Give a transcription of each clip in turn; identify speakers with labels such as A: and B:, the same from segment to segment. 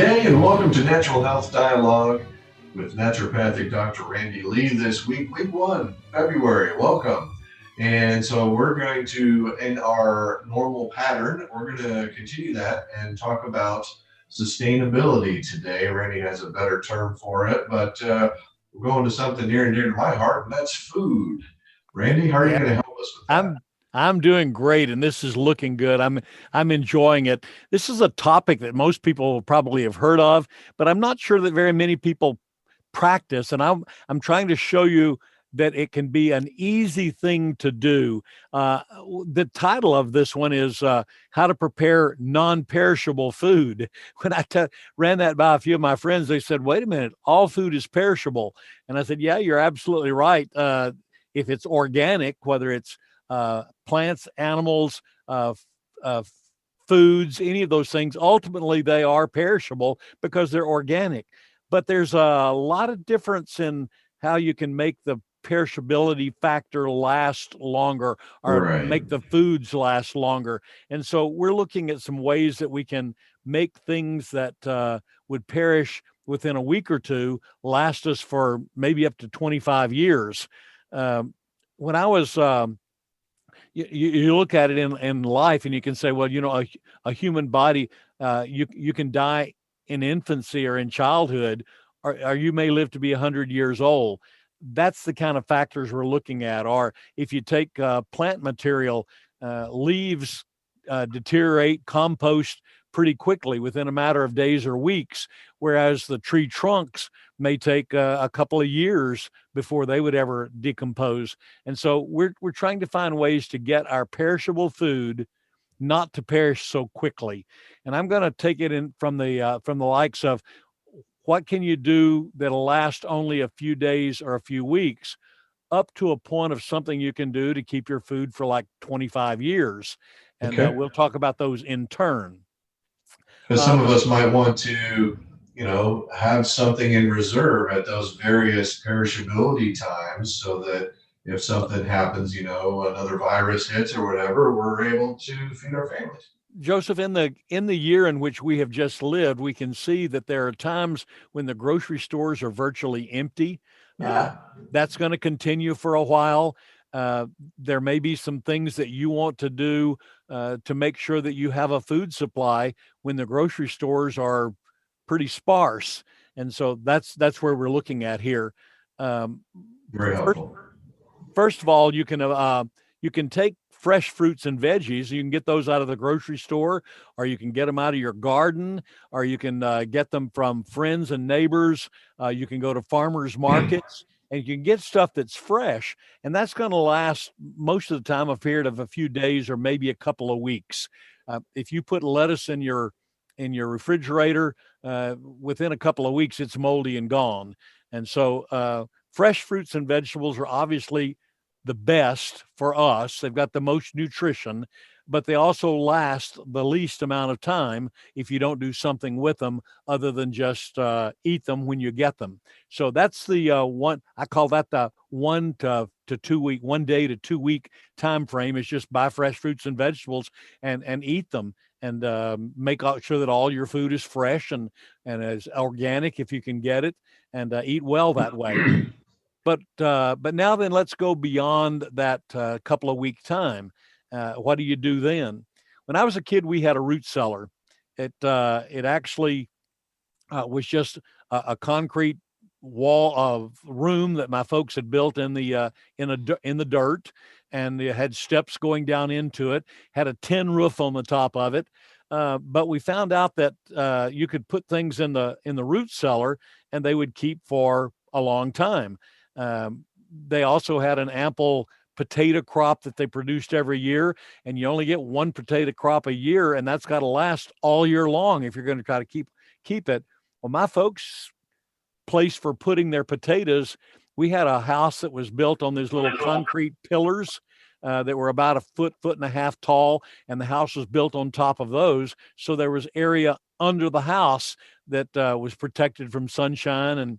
A: day and welcome to Natural Health Dialogue with naturopathic Dr. Randy Lee this week, week 1, February. Welcome. And so we're going to, in our normal pattern, we're going to continue that and talk about sustainability today. Randy has a better term for it, but we're going to something near and dear to my heart, and that's food. Randy, how are you
B: Yeah,
A: going to help us with that?
B: I'm doing great, and this is looking good. I'm enjoying it. This is a topic that most people will probably have heard of, but I'm not sure that very many people practice. And I'm trying to show you that it can be an easy thing to do. The title of this one is "How to Prepare Non-Perishable Food." When ran that by a few of my friends, they said, "Wait a minute, all food is perishable," and I said, "Yeah, you're absolutely right. If it's organic, whether it's plants, animals, uh, foods, any of those things, ultimately they are perishable because they're organic. But there's a lot of difference in how you can make the perishability factor last longer or
A: Right.
B: make the foods last longer. And so we're looking at some ways that we can make things that would perish within a week or two last us for maybe up to 25 years. Um, when I was you look at it in life and you can say, well, a human body, you can die in infancy or in childhood, or you may live to be 100 years old. That's the kind of factors we're looking at. Or if you take plant material, leaves deteriorate, compost pretty quickly within a matter of days or weeks, whereas the tree trunks may take a couple of years before they would ever decompose. And so we're trying to find ways to get our perishable food not to perish so quickly. And I'm going to take it in from the likes of what can you do that'll last only a few days or a few weeks, up to a point of something you can do to keep your food for like 25 years. And
A: Okay.
B: we'll talk about those in turn.
A: Because some
B: Uh,
A: of us might want to, have something in reserve at those various perishability times so that if something happens, another virus hits or whatever, we're able to feed our families.
B: Joseph, in the year in which we have just lived, we can see that there are times when the grocery stores are virtually empty. Uh,
A: Yeah.
B: that's going to continue for a while. Uh, there may be some things that you want to do to make sure that you have a food supply when the grocery stores are pretty sparse, and so that's where we're looking at here. Um,
A: Very
B: first,
A: helpful.
B: First of all, you can take fresh fruits and veggies. You can get those out of the grocery store, or you can get them out of your garden, or you can get them from friends and neighbors. You can go to farmers markets, and you can get stuff that's fresh, and that's going to last most of the time a period of a few days or maybe a couple of weeks. If you put lettuce in your refrigerator, within a couple of weeks, it's moldy and gone. And so, fresh fruits and vegetables are obviously the best for us. They've got the most nutrition, but they also last the least amount of time if you don't do something with them other than just eat them when you get them. So that's the one I call that the 1 to 2 week, 1 day to 2 week time frame is just buy fresh fruits and vegetables and eat them and make sure that all your food is fresh and as organic if you can get it and eat well that way. But now then, let's go beyond that couple of week time. What do you do then? When I was a kid, we had a root cellar. It actually was just a concrete wall of room that my folks had built in the dirt, and it had steps going down into it. Had a tin roof on the top of it. But we found out that you could put things in the root cellar, and they would keep for a long time. They also had an ample potato crop that they produced every year, and you only get one potato crop a year, and that's got to last all year long if you're going to try to keep it. Well, my folks' place for putting their potatoes, we had a house that was built on these little concrete pillars. That were about a foot and a half tall, and the house was built on top of those. So there was area under the house that was protected from sunshine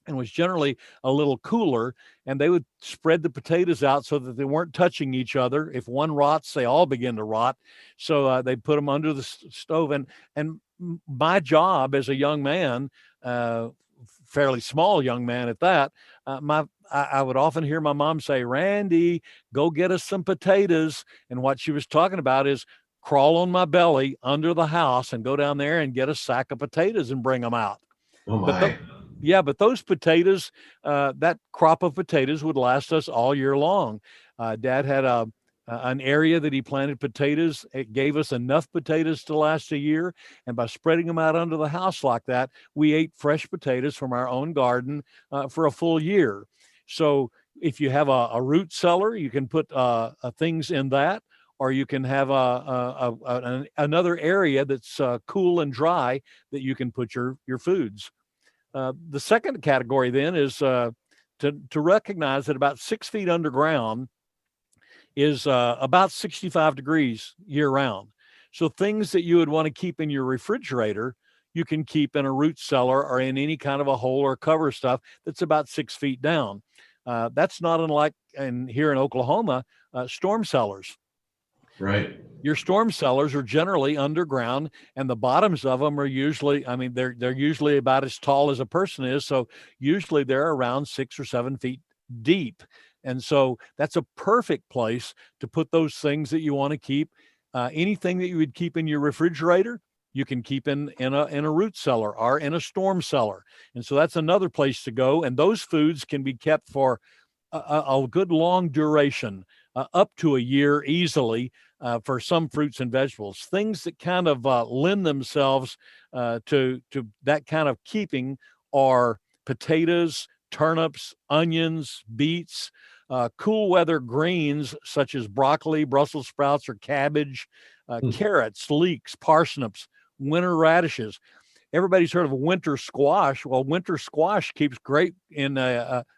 B: and was generally a little cooler. And they would spread the potatoes out so that they weren't touching each other. If one rots, they all begin to rot. So they put them under the stove. And my job as a young man, fairly small young man at that, I would often hear my mom say, "Randy, go get us some potatoes." And what she was talking about is crawl on my belly under the house and go down there and get a sack of potatoes and bring them out.
A: Oh
B: But the,
A: my.
B: yeah, but those potatoes, that crop of potatoes would last us all year long. Dad had an area that he planted potatoes. It gave us enough potatoes to last a year. And by spreading them out under the house like that, we ate fresh potatoes from our own garden for a full year. So if you have a root cellar, you can put things in that, or you can have another area that's cool and dry that you can put your foods. The second category then is to recognize that about 6 feet underground is about 65 degrees year round. So things that you would want to keep in your refrigerator, you can keep in a root cellar or in any kind of a hole or cover stuff that's about 6 feet down. That's not unlike here in Oklahoma, storm cellars.
A: Right.
B: Your storm cellars are generally underground, and the bottoms of them are usually, I mean, they're usually about as tall as a person is. So usually they're around 6 or 7 feet deep. And so that's a perfect place to put those things that you want to keep. Anything that you would keep in your refrigerator, you can keep in a root cellar or in a storm cellar. And so that's another place to go. And those foods can be kept for a good long duration, up to a year easily, for some fruits and vegetables. Things that kind of lend themselves to that kind of keeping are potatoes, turnips, onions, beets, cool weather greens such as broccoli, Brussels sprouts, or cabbage,
A: Mm.
B: carrots, leeks, parsnips, winter radishes. Everybody's heard of winter squash. Well, winter squash keeps great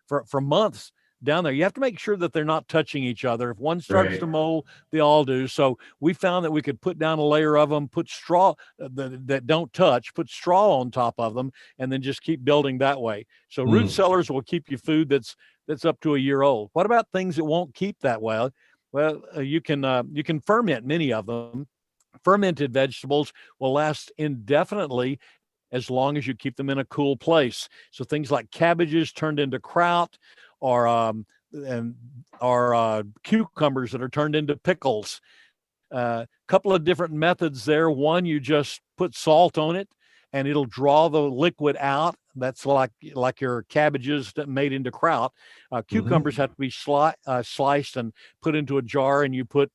B: for months down there. You have to make sure that they're not touching each other. If one starts
A: Right.
B: to mold, they all do. So we found that we could put down a layer of them, put straw that don't touch, put straw on top of them, and then just keep building that way. So root
A: Mm.
B: cellars will keep you food that's up to a year old. What about things that won't keep that well? Well, you can ferment many of them. Fermented vegetables will last indefinitely as long as you keep them in a cool place. So things like cabbages turned into kraut, or and or cucumbers that are turned into pickles. Couple of different methods there. One, you just put salt on it, and it'll draw the liquid out. That's like your cabbages that made into kraut. Cucumbers
A: Hmm.
B: have to be sliced and put into a jar, and you put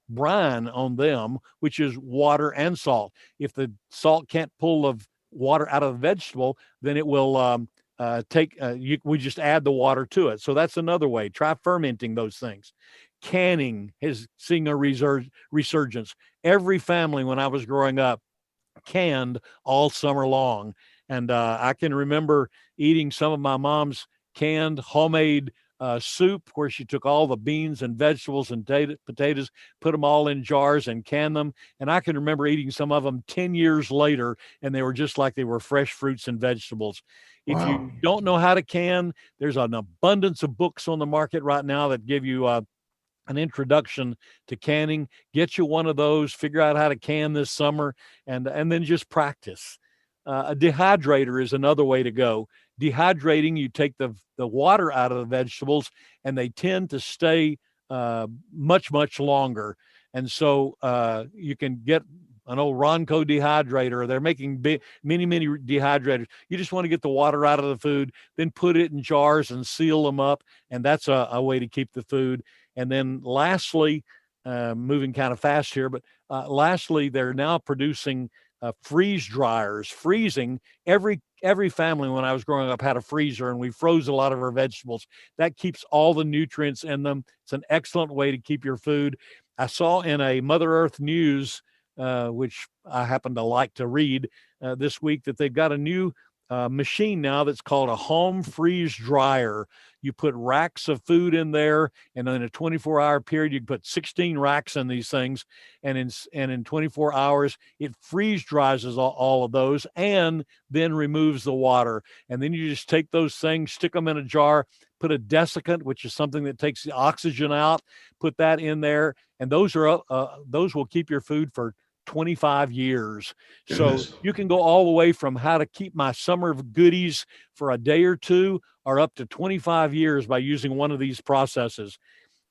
B: brine on them, which is water and salt. If the salt can't pull the water out of the vegetable, then it will we just add the water to it. So that's another way. Try fermenting those things. Canning is seeing a resurgence. Every family when I was growing up canned all summer long. And I can remember eating some of my mom's canned homemade soup, where she took all the beans and vegetables and potatoes, put them all in jars and canned them. And I can remember eating some of them 10 years later, and they were just like they were fresh fruits and vegetables. If
A: Wow.
B: you don't know how to can, there's an abundance of books on the market right now that give you an introduction to canning. Get you one of those, figure out how to can this summer, and then just practice. A dehydrator is another way to go. Dehydrating, you take the water out of the vegetables, and they tend to stay much longer. And so you can get an old Ronco dehydrator. They're making many dehydrators. You just want to get the water out of the food, then put it in jars and seal them up, and that's a way to keep the food. And then lastly, moving kind of fast here, but lastly, they're now producing freeze dryers. Freezing, every family when I was growing up had a freezer, and we froze a lot of our vegetables. That keeps all the nutrients in them. It's an excellent way to keep your food. I saw in a Mother Earth News, which I happen to like to read this week, that they've got a new machine now that's called a home freeze dryer. You put racks of food in there, and in a 24-hour period, you can put 16 racks in these things, and in 24 hours, it freeze dries all of those, and then removes the water. And then you just take those things, stick them in a jar, put a desiccant, which is something that takes the oxygen out, put that in there, and those will keep your food for 25 years.
A: Goodness.
B: So you can go all the way from how to keep my summer goodies for a day or two, or up to 25 years by using one of these processes.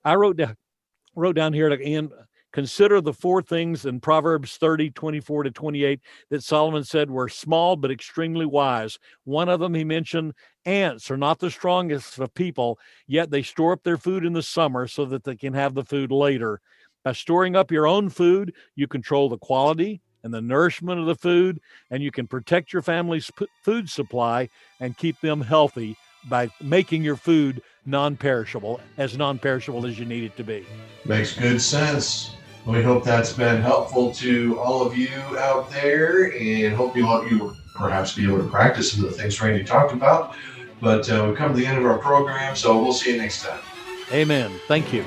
B: I wrote down here to end. Consider the four things in Proverbs 30:24-28 that Solomon said were small but extremely wise. One of them he mentioned, ants are not the strongest of people, yet they store up their food in the summer so that they can have the food later. By storing up your own food, you control the quality and the nourishment of the food, and you can protect your family's food supply and keep them healthy by making your food non-perishable as you need it to be.
A: Makes good sense. We hope that's been helpful to all of you out there, and hope you perhaps be able to practice some of the things Randy talked about. But we've come to the end of our program, so we'll see you next time.
B: Amen. Thank you.